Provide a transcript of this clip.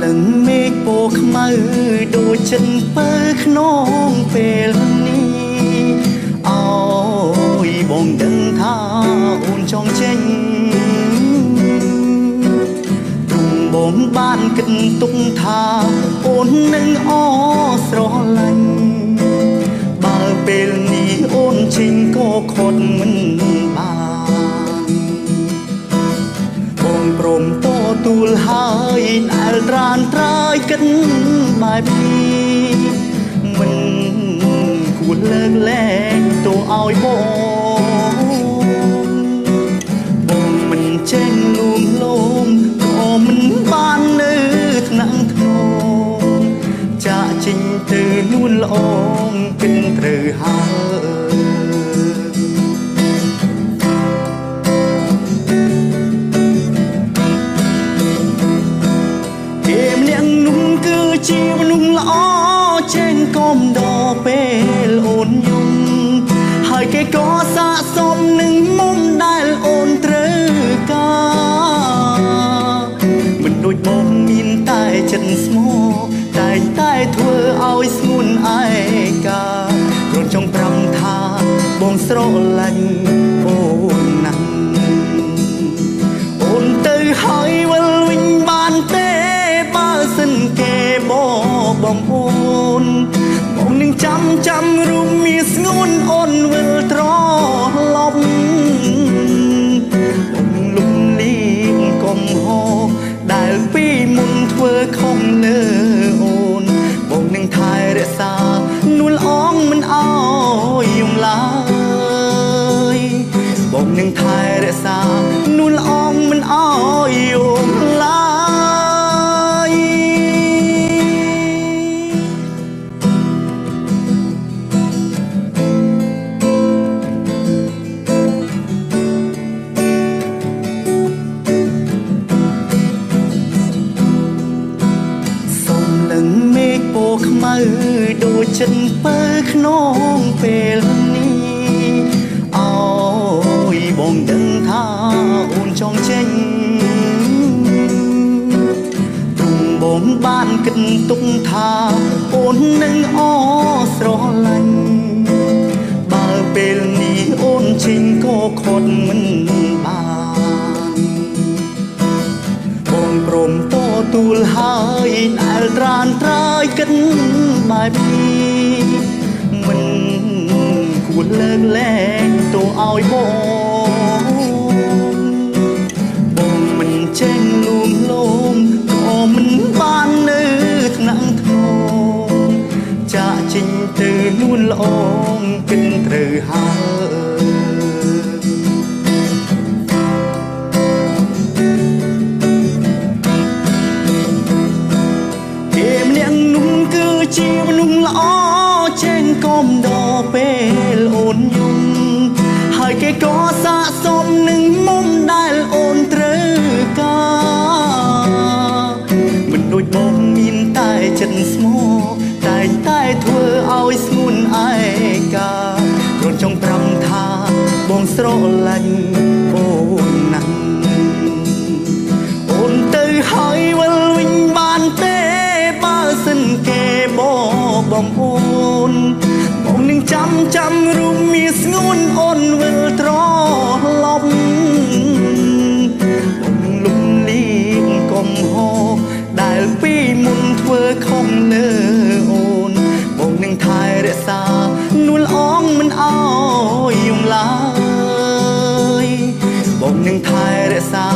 នឹងមេឃពណ៌ខ្មៅដូចចិនពើក្នុងពេលនេះអើយបងដឹងថាអូនចង់ចេញទ្រង់បងបានគិតទុកថាអូននឹងអស្រឡាញ់បើពេលនេះអូនចេញក៏ខត់មិនបានបងព្រមតទួលហើយដែលត្រានត្រើយគិតបែបនេះមិនគួរលើកលែងទៅឲ្យបងមិនចេញលួងលោមក៏មិនបាននៅថ្នាក់ថ្នមចាក់ចេញទៅនួនល្អងគិតត្រូវហើយជាមនុស្សល្អចេញកុំដល់ពេលអូនយំហើយគេក៏ស័ក្តិសមនឹងមុំដែលអូនត្រូវការមិនដូចបងមានតែចិត្តស្មោះតែធ្វើឲ្យស្ងួនឯកាគ្រាន់ចង់ប្រាំថាបងស្រឡាញ់អូនណាស់អូនទៅហើយវិលវិញបានទេបើសិនគេបងអូនបងនឹងចាំរូបមានស្ងួនអូនវិលត្រឡប់បងលំលៀងកុំហោដែលពីមុនធ្វើខំលើអូនបងនឹងថែរក្សានួនអងមិនអោយយំឡើយបងនឹងថែរក្សានួនអងមិនអោយយំឡើយខ្មៅដូចចិនពើក្នុងពេលនេះអើយបងដឹងថាអូនចង់ចេញទ្រង់បងបានគិតទុកថាអូននឹងអស្រឡាញ់បើពេលនេះអូនចេញក៏ខត់មិនបានបងព្រមតទួលហើយដែលត្រានត្រើយគិតបែបនេះមិនគួរលើកលែងទៅឲ្យបងមិនចេញលួងលោមក៏មិនបាននៅថ្នាក់ថ្នមចាក់ចេញទៅនួនល្អងគិតត្រូវហើយជាមនុស្សល្អចេញកុំដល់ពេលអូនយំហើយគេក៏ស័ក្តិសមនឹងមុំដែលអូនត្រូវការមិនដូចបងមានតែចិត្តស្មោះតែធ្វើឲ្យស្ងួនឯកាគ្រាន់ចង់ប្រាំថាបងស្រឡាញ់អូនណាស់អូនទៅហើយវិលវិញបានទេបើសិនគេបងអូនបងនឹងចាំរូបមានស្ងួនអូនវិលត្រឡប់បងនឹងលំលៀងកុំហោដែលពីមុនធ្វើខំលើអូនបងនឹងថែរក្សានួនអងមិនអោយយំឡើយបងនឹងថែរក្សា